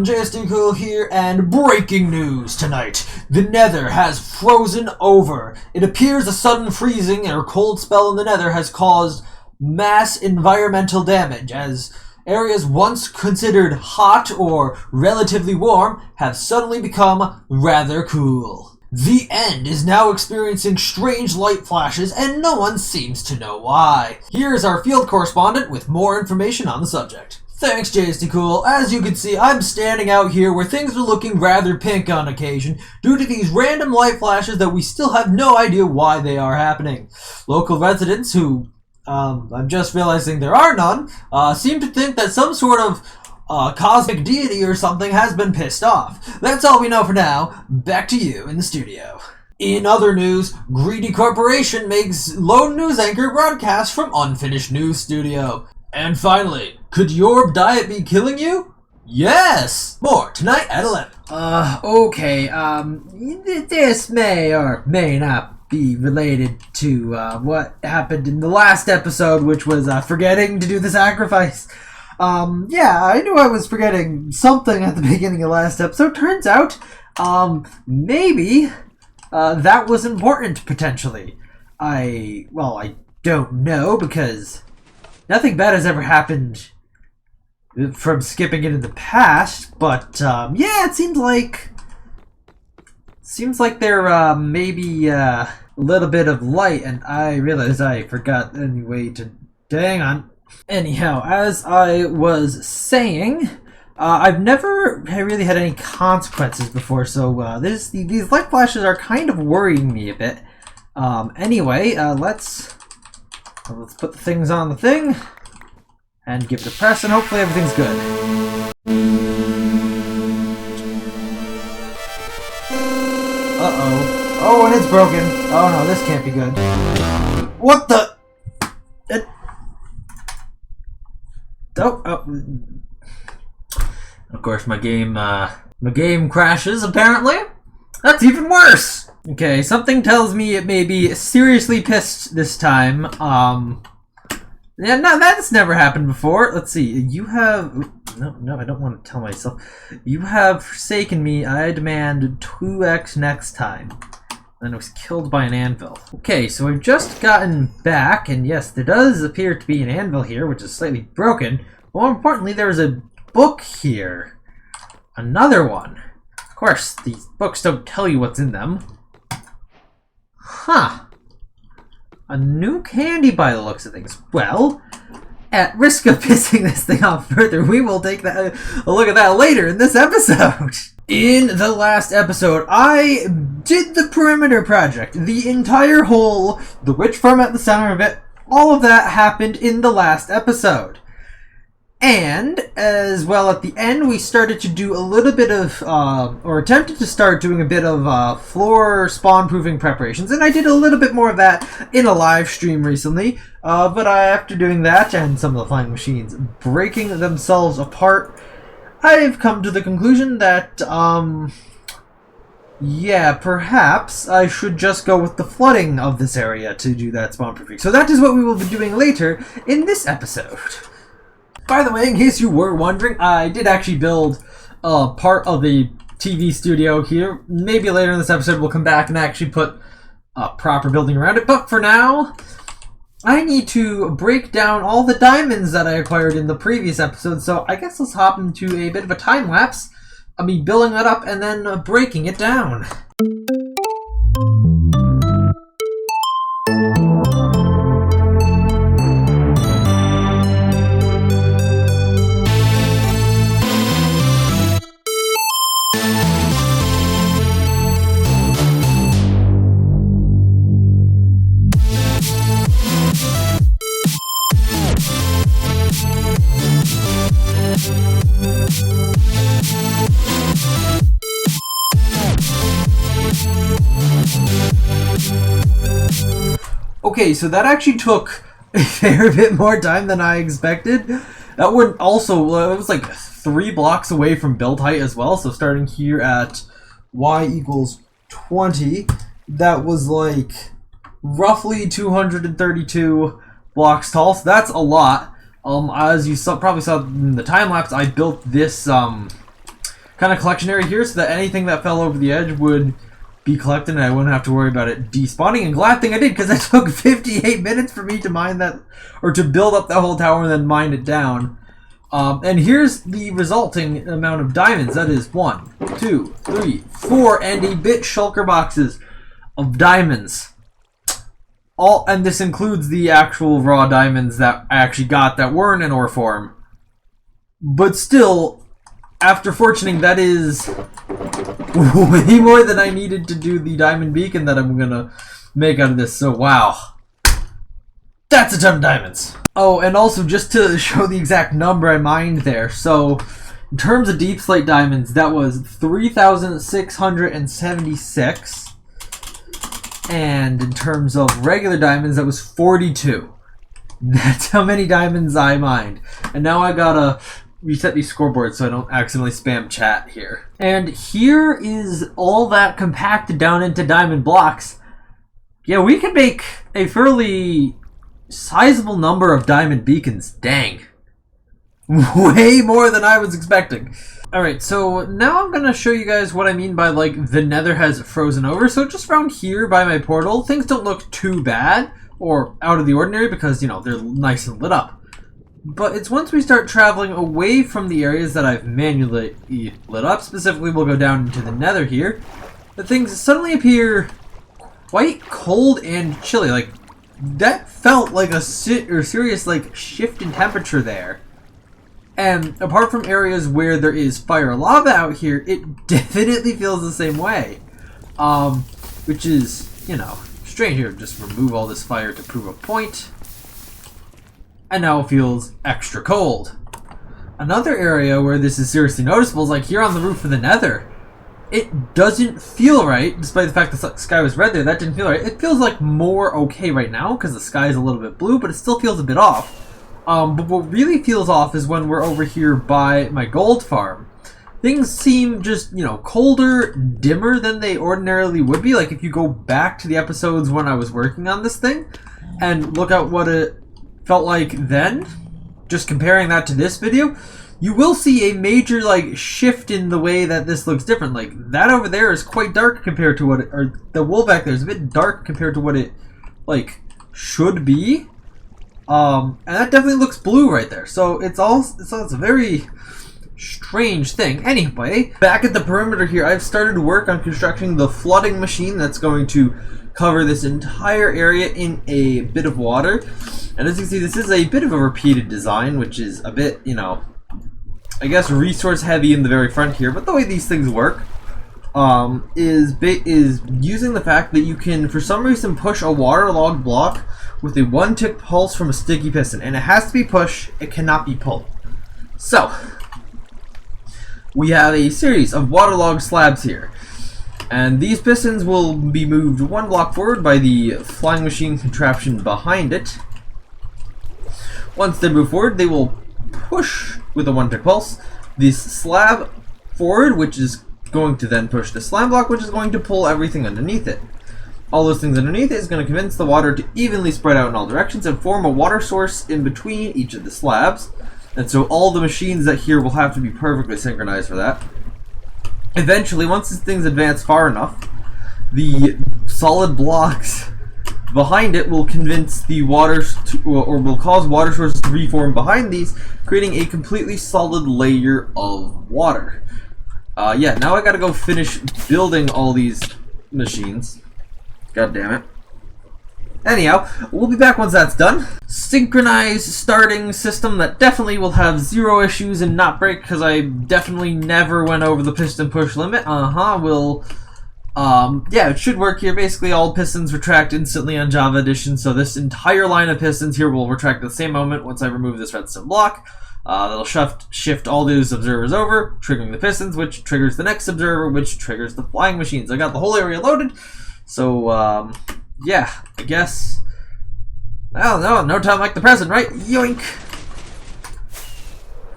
everyone, JSD Cool here, and breaking news tonight. The Nether has frozen over. It appears a sudden freezing or cold spell in the Nether has caused mass environmental damage, as areas once considered hot or relatively warm have suddenly become rather cool. The End is now experiencing strange light flashes, and no one seems to know why. Here's our field correspondent with more information on the subject. Thanks, JSD Cool. As you can see, I'm standing out here where things are looking rather pink on occasion due to these random light flashes that we still have no idea why they are happening. Local residents who, I'm just realizing there are none, seem to think that some sort of cosmic deity or something has been pissed off. That's all we know for now. Back to you in the studio. In other news, greedy corporation makes lone news anchor broadcast from unfinished news studio. And finally, could your diet be killing you? Yes! More tonight at 11. Okay, this may or may not be related to, what happened in the last episode, which was, forgetting to do the sacrifice. Yeah, I knew I was forgetting something at the beginning of last episode. Turns out, maybe, that was important, potentially. I don't know, because nothing bad has ever happened from skipping it in the past, but, yeah, it seems like there, maybe, a little bit of light, and I realized I forgot anyway to, hang on. Anyhow, as I was saying, I've never really had any consequences before, so, these light flashes are kind of worrying me a bit. Anyway, let's put the things on the thing and give it a press, and hopefully everything's good. Uh-oh. Oh, and it's broken. Oh no, this can't be good. What the? Of course, my game crashes, apparently. That's even worse! Okay, something tells me it may be seriously pissed this time. Yeah, no, that's never happened before. Let's see, you have... No, I don't want to tell myself. You have forsaken me. I demand 2x next time. Then it was killed by an anvil. Okay, so I've just gotten back, and yes, there does appear to be an anvil here, which is slightly broken. More importantly, there's a book here. Another one. Of course, these books don't tell you what's in them. Huh. A new candy by the looks of things. Well, at risk of pissing this thing off further, we will take a look at that later in this episode. In the last episode, I did the perimeter project. The entire hole, the witch farm at the center of it, all of that happened in the last episode. And, as well, at the end, we started to do a little bit of, or attempted to start doing a bit of, floor spawn-proofing preparations, and I did a little bit more of that in a live stream recently, but after doing that, and some of the flying machines breaking themselves apart, I've come to the conclusion that, yeah, perhaps I should just go with the flooding of this area to do that spawn-proofing. So that is what we will be doing later in this episode. By the way, in case you were wondering, I did actually build part of the TV studio here. Maybe later in this episode we'll come back and actually put a proper building around it. But for now, I need to break down all the diamonds that I acquired in the previous episode. So I guess let's hop into a bit of a time lapse. I'll be building that up and then breaking it down. Okay, so that actually took a fair bit more time than I expected. That would also, it was like 3 blocks away from build height as well, so starting here at y equals 20, that was like roughly 232 blocks tall, so that's a lot. As you probably saw in the time lapse, I built this kind of collection area here so that anything that fell over the edge would be collected and I wouldn't have to worry about it despawning. And glad thing I did, because it took 58 minutes for me to mine that, or to build up that whole tower and then mine it down. And here's the resulting amount of diamonds. That is 1, 2, 3, 4, and a bit shulker boxes of diamonds. And this includes the actual raw diamonds that I actually got that weren't in ore form. But still, after fortuning, that is way more than I needed to do the diamond beacon that I'm gonna make out of this. So wow, that's a ton of diamonds. Oh, and also just to show the exact number I mined there. So in terms of deep slate diamonds, that was 3,676. And in terms of regular diamonds, that was 42. That's how many diamonds I mined. And now I gotta reset these scoreboards so I don't accidentally spam chat here. And here is all that compacted down into diamond blocks. Yeah, we could make a fairly sizable number of diamond beacons. Dang. Way more than I was expecting. Alright, so now I'm going to show you guys what I mean by, like, the nether has frozen over. So just around here by my portal, things don't look too bad or out of the ordinary because, you know, they're nice and lit up. But it's once we start traveling away from the areas that I've manually lit up, specifically we'll go down into the nether here, that things suddenly appear quite cold and chilly. Like, that felt like a serious, like, shift in temperature there. And apart from areas where there is fire lava out here, it definitely feels the same way. Which is, you know, strange here. Just remove all this fire to prove a point. And now it feels extra cold. Another area where this is seriously noticeable is like here on the roof of the nether. It doesn't feel right, despite the fact the sky was red there, that didn't feel right. It feels like more okay right now because the sky is a little bit blue, but it still feels a bit off. But what really feels off is when we're over here by my gold farm. Things seem just, you know, colder, dimmer than they ordinarily would be. Like if you go back to the episodes when I was working on this thing and look at what it felt like then, just comparing that to this video, you will see a major like shift in the way that this looks different. Like that over there is quite dark compared to what it, or the wool back there is a bit dark compared to what it like should be. And that definitely looks blue right there. So it's a very strange thing. Anyway, back at the perimeter here, I've started to work on constructing the flooding machine that's going to cover this entire area in a bit of water. And as you can see, this is a bit of a repeated design, which is a bit, you know, I guess resource heavy in the very front here. But the way these things work is using the fact that you can, for some reason, push a waterlogged block with a 1-tick pulse from a sticky piston. And it has to be push, it cannot be pulled. So, we have a series of waterlogged slabs here. And these pistons will be moved 1 block forward by the flying machine contraption behind it. Once they move forward, they will push with a 1-tick pulse this slab forward, which is going to then push the slime block, which is going to pull everything underneath it. All those things underneath it is going to convince the water to evenly spread out in all directions and form a water source in between each of the slabs. And so all the machines that here will have to be perfectly synchronized for that. Eventually, once these things advance far enough, the solid blocks behind it will convince the water or will cause water sources to reform behind these, creating a completely solid layer of water. Yeah, now I gotta go finish building all these machines. God damn it. Anyhow, we'll be back once that's done. Synchronized starting system that definitely will have 0 issues and not break because I definitely never went over the piston push limit. Yeah, it should work here. Basically, all pistons retract instantly on Java Edition, so this entire line of pistons here will retract at the same moment once I remove this redstone block. That'll shift all those observers over, triggering the pistons, which triggers the next observer, which triggers the flying machines. I got the whole area loaded, so, yeah, I guess. Well, no time like the present, right? Yoink!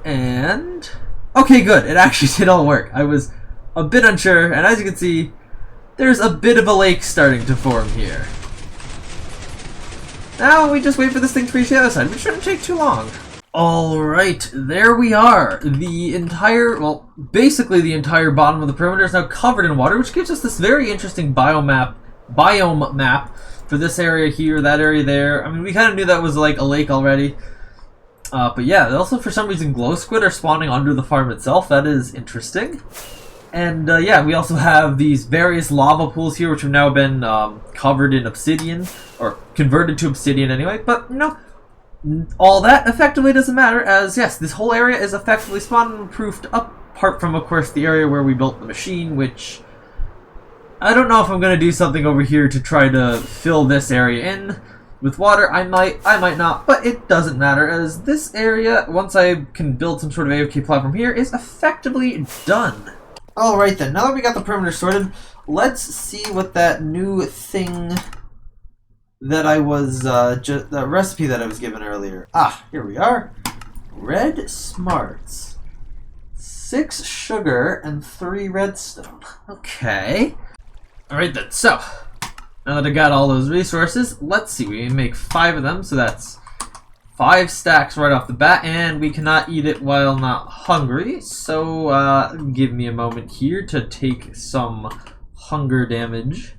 And okay, good. It actually did all work. I was a bit unsure, and as you can see, there's a bit of a lake starting to form here. Now we just wait for this thing to reach the other side, which shouldn't take too long. Alright, there we are. The entire, well, basically the entire bottom of the perimeter is now covered in water, which gives us this very interesting biome map for this area here, that area there. I mean, we kind of knew that was like a lake already. But yeah, also for some reason glow squid are spawning under the farm itself. That is interesting. And yeah, we also have these various lava pools here, which have now been covered in obsidian, or converted to obsidian anyway. But, you know, all that effectively doesn't matter, as yes, this whole area is effectively spawn-proofed, apart from, of course, the area where we built the machine, which I don't know if I'm going to do something over here to try to fill this area in with water. I might not, but it doesn't matter, as this area, once I can build some sort of AOK platform here, is effectively done. Alright then, now that we got the perimeter sorted, let's see what that new thing that I was, the recipe that I was given earlier. Ah, here we are. Red Smarts. 6 sugar and 3 redstone. Okay. Alright then, so, now that I got all those resources, let's see, we make 5 of them, so that's 5 stacks right off the bat, and we cannot eat it while not hungry, so give me a moment here to take some hunger damage.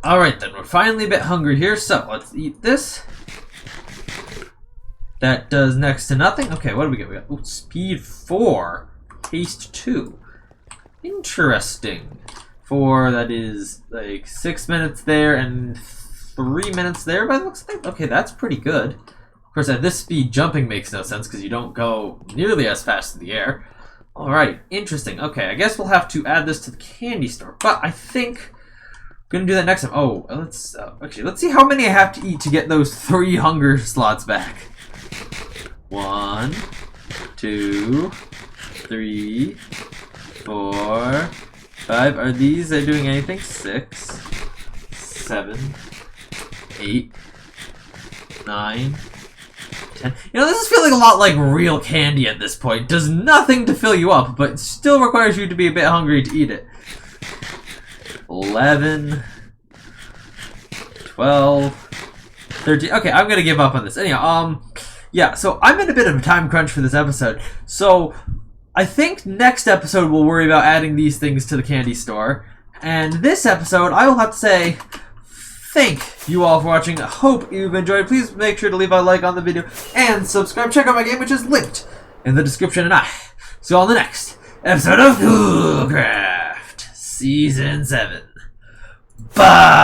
Alright then, we're finally a bit hungry here, so let's eat this. That does next to nothing. Okay, what do we get? We got speed 4, haste 2. Interesting. 4, that is like 6 minutes there and 3 minutes there by the looks of things. Okay, that's pretty good. Of course, at this speed, jumping makes no sense because you don't go nearly as fast in the air. Alright, interesting. Okay, I guess we'll have to add this to the candy store, but I think I'm gonna do that next time. Oh, let's actually, let's see how many I have to eat to get those 3 hunger slots back. 1, 2, 3, 4, 5. Are these doing anything? 6, 7, 8, 9, 10. You know, this is feeling a lot like real candy at this point. Does nothing to fill you up, but still requires you to be a bit hungry to eat it. 11, 12, 13. Okay, I'm gonna give up on this. Anyhow, yeah, so I'm in a bit of a time crunch for this episode. So I think next episode we'll worry about adding these things to the candy store. And this episode, I will have to say thank you all for watching. I hope you've enjoyed. Please make sure to leave a like on the video and subscribe. Check out my game, which is linked in the description. And I see you all in the next episode of Coolcraft Season 7. Bye!